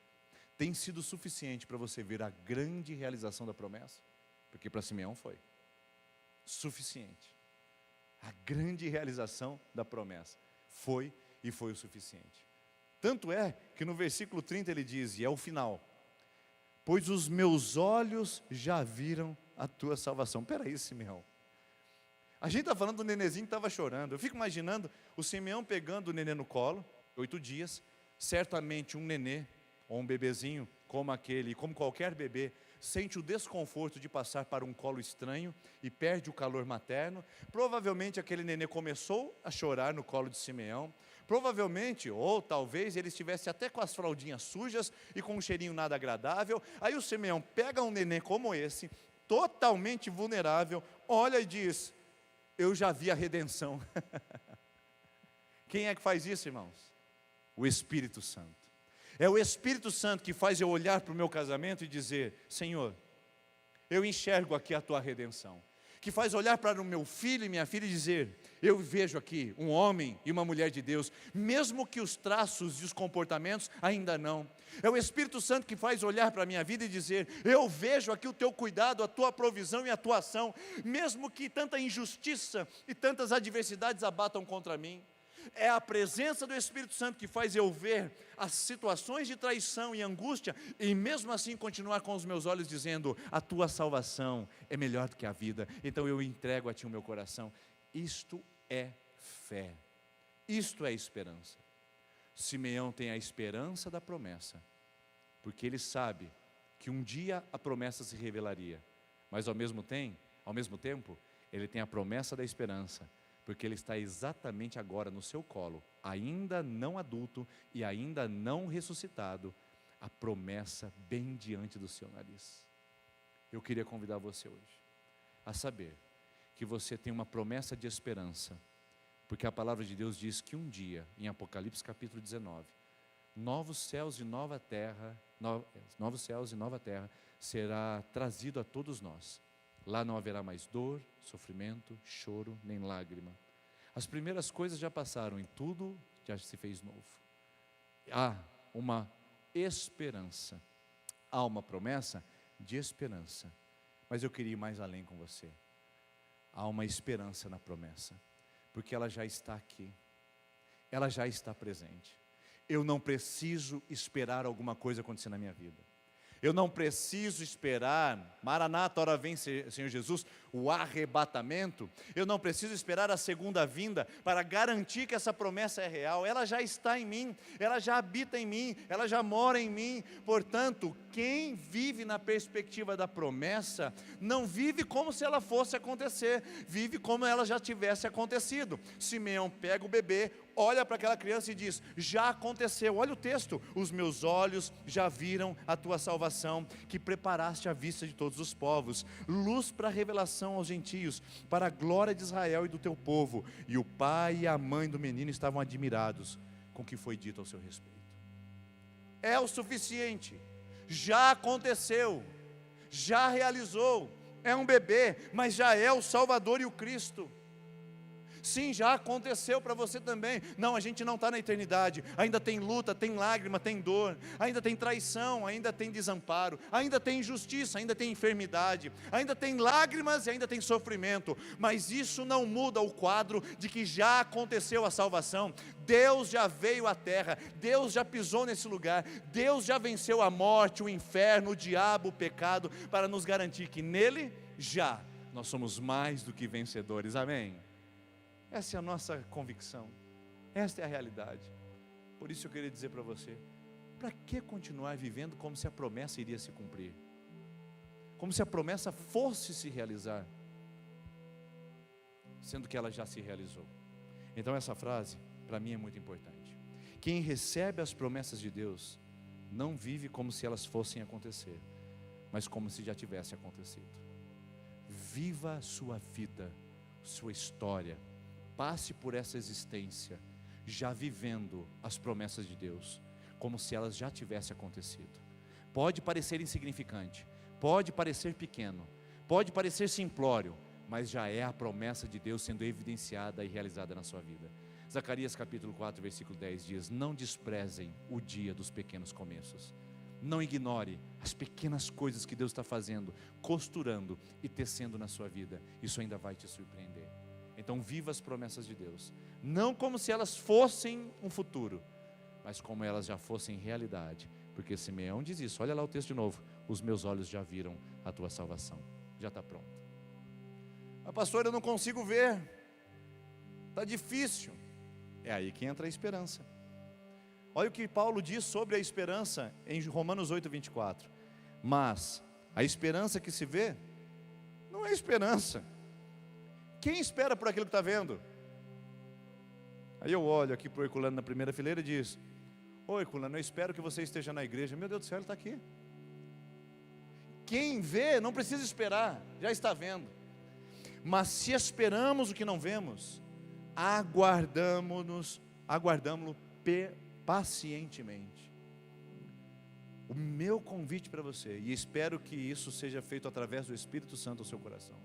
têm sido suficiente para você ver a grande realização da promessa? Porque para Simeão foi suficiente. A grande realização da promessa foi, e foi o suficiente. Tanto é que no versículo 30 ele diz, e é o final: pois os meus olhos já viram a tua salvação. Peraí, Simeão, a gente está falando do nenenzinho que estava chorando. Eu fico imaginando o Simeão pegando o nenê no colo, 8 dias, certamente um nenê, ou um bebezinho, como aquele, como qualquer bebê, sente o desconforto de passar para um colo estranho e perde o calor materno. Provavelmente aquele nenê começou a chorar no colo de Simeão. Provavelmente, ou talvez ele estivesse até com as fraldinhas sujas e com um cheirinho nada agradável. Aí o Simeão pega um nenê como esse, totalmente vulnerável, olha e diz: eu já vi a redenção. Quem é que faz isso, irmãos? O Espírito Santo. É o Espírito Santo que faz eu olhar para o meu casamento e dizer: Senhor, eu enxergo aqui a tua redenção. Que faz olhar para o meu filho e minha filha e dizer: eu vejo aqui um homem e uma mulher de Deus, mesmo que os traços e os comportamentos ainda não. É o Espírito Santo que faz olhar para a minha vida e dizer: eu vejo aqui o teu cuidado, a tua provisão e a tua ação, mesmo que tanta injustiça e tantas adversidades abatam contra mim. É a presença do Espírito Santo que faz eu ver as situações de traição e angústia, e mesmo assim continuar com os meus olhos dizendo: a tua salvação é melhor do que a vida, então eu entrego a ti o meu coração. Isto é fé, isto é esperança. Simeão tem a esperança da promessa, porque ele sabe que um dia a promessa se revelaria, mas ao mesmo tempo, ele tem a promessa da esperança, porque ele está exatamente agora no seu colo, ainda não adulto e ainda não ressuscitado, a promessa bem diante do seu nariz. Eu queria convidar você hoje a saber que você tem uma promessa de esperança, porque a palavra de Deus diz que um dia, em Apocalipse capítulo 19, novos céus e nova terra será trazido a todos nós. Lá não haverá mais dor, sofrimento, choro, nem lágrima. As primeiras coisas já passaram e tudo já se fez novo. Há uma esperança, há uma promessa de esperança. Mas eu queria ir mais além com você. Há uma esperança na promessa, porque ela já está aqui, ela já está presente. Eu não preciso esperar alguma coisa acontecer na minha vida. Eu não preciso esperar, Maranata, ora vem Senhor Jesus, o arrebatamento. Eu não preciso esperar a segunda vinda para garantir que essa promessa é real. Ela já está em mim, ela já habita em mim, ela já mora em mim. Portanto, quem vive na perspectiva da promessa, não vive como se ela fosse acontecer, vive como ela já tivesse acontecido. Simeão pega o bebê, olha para aquela criança e diz: já aconteceu. Olha o texto: os meus olhos já viram a tua salvação, que preparaste à vista de todos os povos, luz para a revelação aos gentios, para a glória de Israel e do teu povo. E o pai e a mãe do menino estavam admirados com o que foi dito ao seu respeito. É o suficiente, já aconteceu, já realizou. É um bebê, mas já é o Salvador e o Cristo. Sim, já aconteceu para você também. Não, a gente não está na eternidade. Ainda tem luta, tem lágrima, tem dor. Ainda tem traição, ainda tem desamparo. Ainda tem injustiça, ainda tem enfermidade. Ainda tem lágrimas e ainda tem sofrimento. Mas isso não muda o quadro de que já aconteceu a salvação. Deus já veio à terra. Deus já pisou nesse lugar. Deus já venceu a morte, o inferno, o diabo, o pecado, para nos garantir que nele já nós somos mais do que vencedores. Amém? Essa é a nossa convicção, esta é a realidade. Por isso eu queria dizer para você: para que continuar vivendo como se a promessa iria se cumprir? Como se a promessa fosse se realizar, sendo que ela já se realizou. Então essa frase, para mim, é muito importante. Quem recebe as promessas de Deus, não vive como se elas fossem acontecer, mas como se já tivesse acontecido. Viva a sua vida, sua história. Passe por essa existência, já vivendo as promessas de Deus, como se elas já tivessem acontecido. Pode parecer insignificante, pode parecer pequeno, pode parecer simplório, mas já é a promessa de Deus sendo evidenciada e realizada na sua vida. Zacarias capítulo 4, versículo 10 diz: não desprezem o dia dos pequenos começos. Não ignore as pequenas coisas que Deus está fazendo, costurando e tecendo na sua vida. Isso ainda vai te surpreender. Então viva as promessas de Deus, não como se elas fossem um futuro, mas como elas já fossem realidade. Porque Simeão diz isso, olha lá o texto de novo: os meus olhos já viram a tua salvação, já está pronta. Mas pastor, eu não consigo ver, está difícil. É aí que entra a esperança. Olha o que Paulo diz sobre a esperança em Romanos 8, 24. Mas a esperança que se vê não é esperança. Quem espera por aquilo que está vendo? Aí eu olho aqui para o Herculano na primeira fileira e diz: oi, Herculano, eu espero que você esteja na igreja. Meu Deus do céu, ele está aqui. Quem vê não precisa esperar, já está vendo. Mas se esperamos o que não vemos, aguardamo-lo pacientemente. O meu convite para você, e espero que isso seja feito através do Espírito Santo ao seu coração,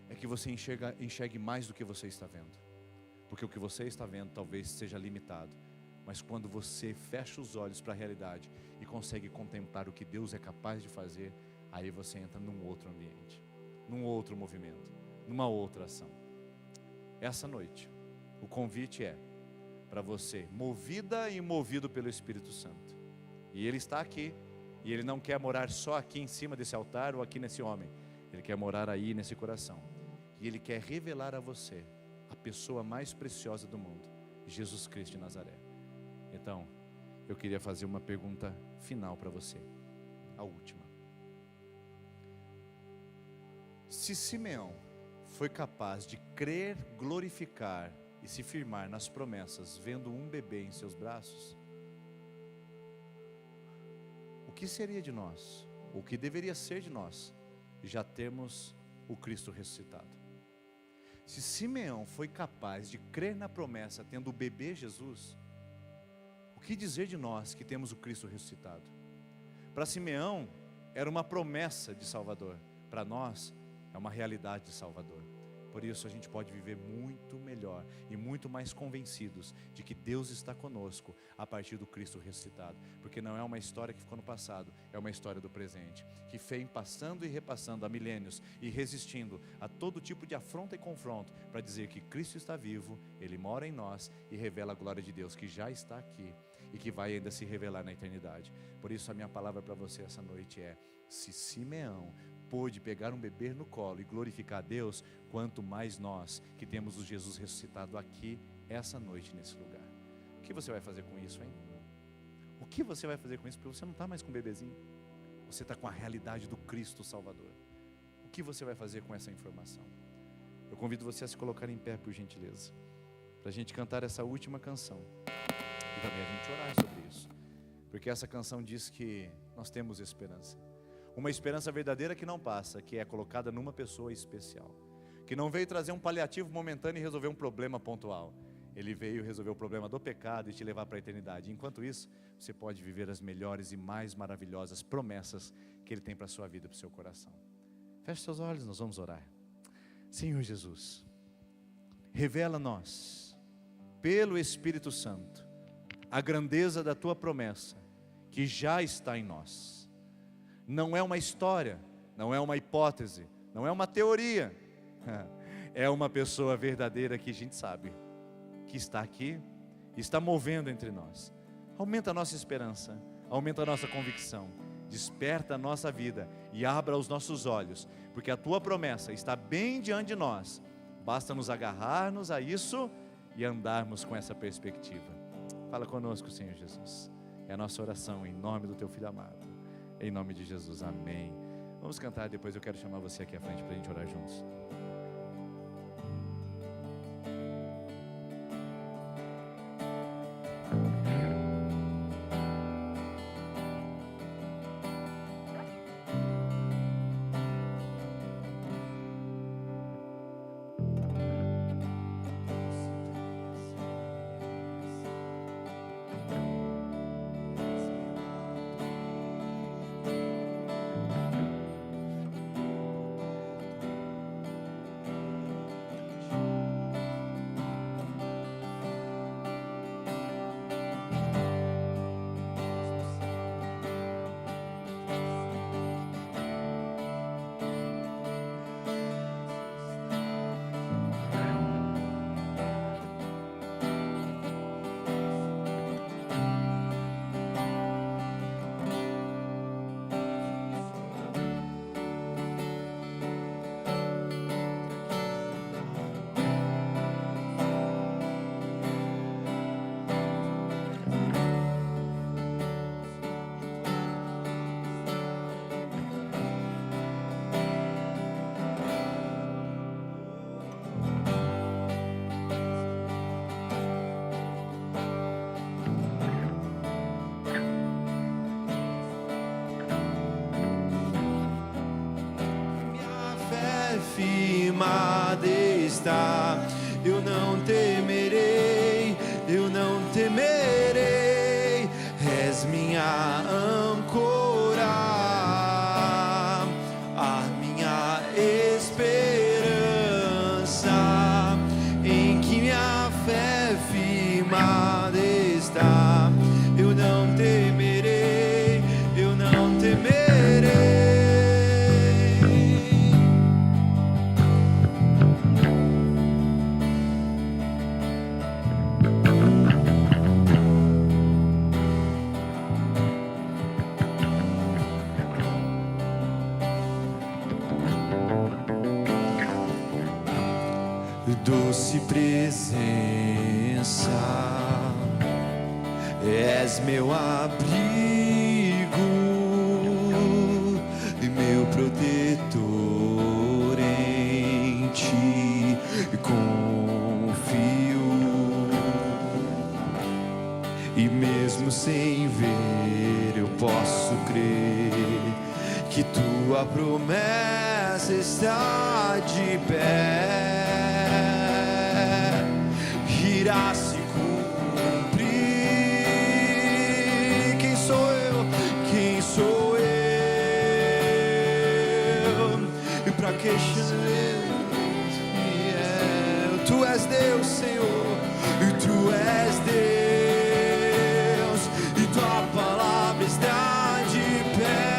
é que você enxergue mais do que você está vendo. Porque o que você está vendo talvez seja limitado, mas quando você fecha os olhos para a realidade e consegue contemplar o que Deus é capaz de fazer, aí você entra num outro ambiente, num outro movimento, numa outra ação. Essa noite, o convite é para você, movida e movido pelo Espírito Santo. E Ele está aqui, e Ele não quer morar só aqui em cima desse altar ou aqui nesse homem. Ele quer morar aí nesse coração. E Ele quer revelar a você a pessoa mais preciosa do mundo, Jesus Cristo de Nazaré. Então, eu queria fazer uma pergunta final para você, a última. Se Simeão foi capaz de crer, glorificar e se firmar nas promessas, vendo um bebê em seus braços, o que seria de nós? O que deveria ser de nós? Já temos o Cristo ressuscitado. Se Simeão foi capaz de crer na promessa tendo o bebê Jesus, o que dizer de nós que temos o Cristo ressuscitado? Para Simeão era uma promessa de Salvador, para nós é uma realidade de Salvador. Por isso a gente pode viver muito melhor e muito mais convencidos de que Deus está conosco a partir do Cristo ressuscitado. Porque não é uma história que ficou no passado, é uma história do presente, que vem passando e repassando há milênios e resistindo a todo tipo de afronta e confronto para dizer que Cristo está vivo, Ele mora em nós e revela a glória de Deus que já está aqui. e que vai ainda se revelar na eternidade. Por isso a minha palavra para você essa noite é: se Simeão pôde pegar um bebê no colo e glorificar a Deus, quanto mais nós que temos o Jesus ressuscitado aqui essa noite nesse lugar. O que você vai fazer com isso, hein? O que você vai fazer com isso? Porque você não está mais com um bebezinho, você está com a realidade do Cristo Salvador. O que você vai fazer com essa informação? Eu convido você a se colocar em pé, por gentileza, para a gente cantar essa última canção e também a gente orar sobre isso, porque essa canção diz que nós temos esperança, uma esperança verdadeira que não passa, que é colocada numa pessoa especial, que não veio trazer um paliativo momentâneo e resolver um problema pontual. Ele veio resolver o problema do pecado e te levar para a eternidade. Enquanto isso, você pode viver as melhores e mais maravilhosas promessas que Ele tem para a sua vida, para o seu coração. Feche seus olhos, nós vamos orar. Senhor Jesus, revela a nós, pelo Espírito Santo, a grandeza da Tua promessa, que já está em nós. Não é uma história, não é uma hipótese, não é uma teoria, é uma pessoa verdadeira que a gente sabe que está aqui, está movendo entre nós. Aumenta a nossa esperança, aumenta a nossa convicção, desperta a nossa vida e abra os nossos olhos, porque a Tua promessa está bem diante de nós. Basta nos agarrarmos a isso e andarmos com essa perspectiva. Fala conosco, Senhor Jesus. É a nossa oração em nome do Teu Filho amado, em nome de Jesus, amém. Vamos cantar, depois eu quero chamar você aqui à frente para a gente orar juntos. Firmada está, eu não temerei, eu não temerei, és minha âncora, a minha esperança, em que minha fé firmada está, eu não temerei, eu não temerei. Doce presença, és meu abrigo e meu protetor, em ti confio, e mesmo sem ver eu posso crer que tua promessa está de pé, irá se cumprir. Quem sou eu? Quem sou eu? E pra que tu és Deus, Senhor, e tu és Deus, e tua palavra está de pé.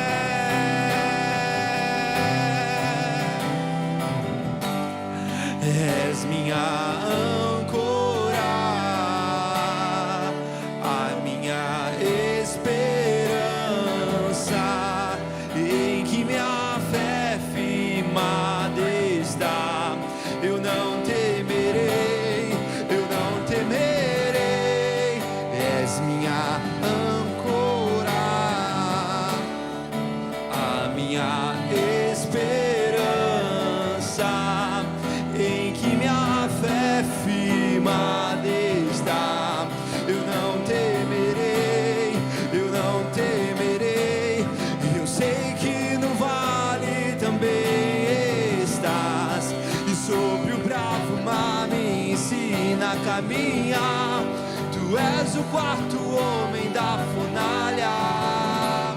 És minha âncora, minha esperança, em que minha fé firmada está. Eu não temerei, eu não temerei. Eu sei que no vale também estás, e sobre o bravo mar me ensina a caminhar. Tu és o quarto homem da fornalha,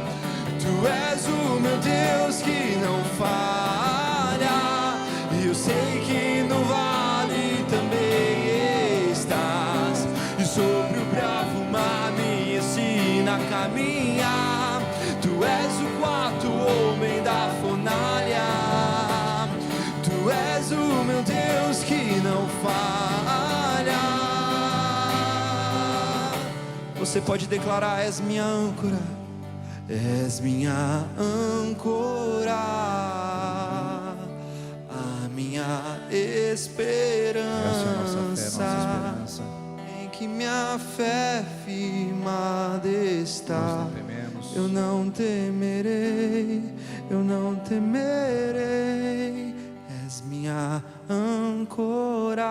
tu és o meu Deus que não falha. E eu sei que no vale também estás, e sobre o bravo mar me ensina a caminhar. Tu és o quarto homem da fornalha, tu és o meu Deus que não falha. Você pode declarar: és minha âncora, és minha âncora, a minha esperança, em que minha fé firmada está. Eu não temerei, eu não temerei. És minha âncora,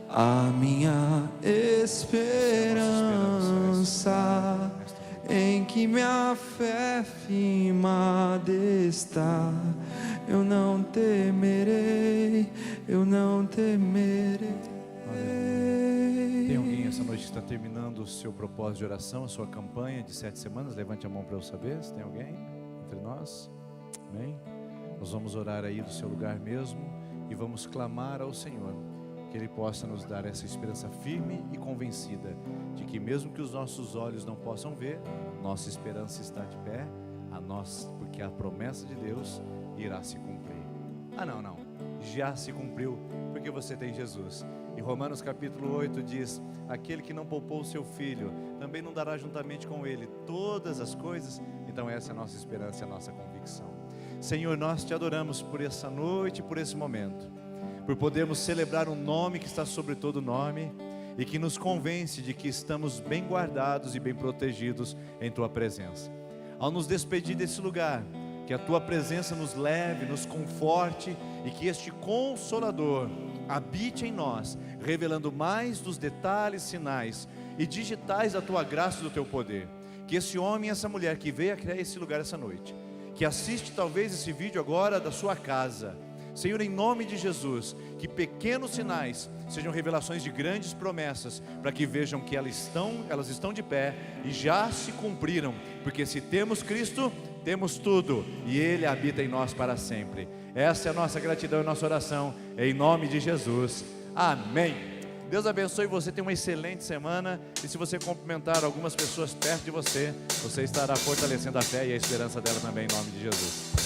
a minha esperança, em que minha fé firmada está. Eu não temerei, eu não temerei. Tem alguém essa noite que está terminando o seu propósito de oração, a sua campanha de 7 semanas? Levante a mão para eu saber se tem alguém entre nós. Amém? Nós vamos orar aí do seu lugar mesmo e vamos clamar ao Senhor que Ele possa nos dar essa esperança firme e convencida de que mesmo que os nossos olhos não possam ver, nossa esperança está de pé, porque a promessa de Deus irá se cumprir. Não, já se cumpriu, porque você tem Jesus. E Romanos capítulo 8 diz: aquele que não poupou o seu filho, também não dará juntamente com ele todas as coisas. Então essa é a nossa esperança, a nossa convicção. Senhor, nós te adoramos por essa noite, por esse momento, por podermos celebrar um nome que está sobre todo nome e que nos convence de que estamos bem guardados e bem protegidos em tua presença. Ao nos despedir desse lugar, que a tua presença nos leve, nos conforte e que este Consolador habite em nós, revelando mais dos detalhes, sinais e digitais da tua graça e do teu poder. Que esse homem e essa mulher que veio a criar esse lugar essa noite, que assiste talvez esse vídeo agora da sua casa, Senhor, em nome de Jesus, que pequenos sinais sejam revelações de grandes promessas, para que vejam que elas estão de pé e já se cumpriram, porque se temos Cristo, temos tudo, e Ele habita em nós para sempre. Essa é a nossa gratidão e nossa oração, em nome de Jesus, amém. Deus abençoe você, tenha uma excelente semana, e se você cumprimentar algumas pessoas perto de você, você estará fortalecendo a fé e a esperança dela também, em nome de Jesus.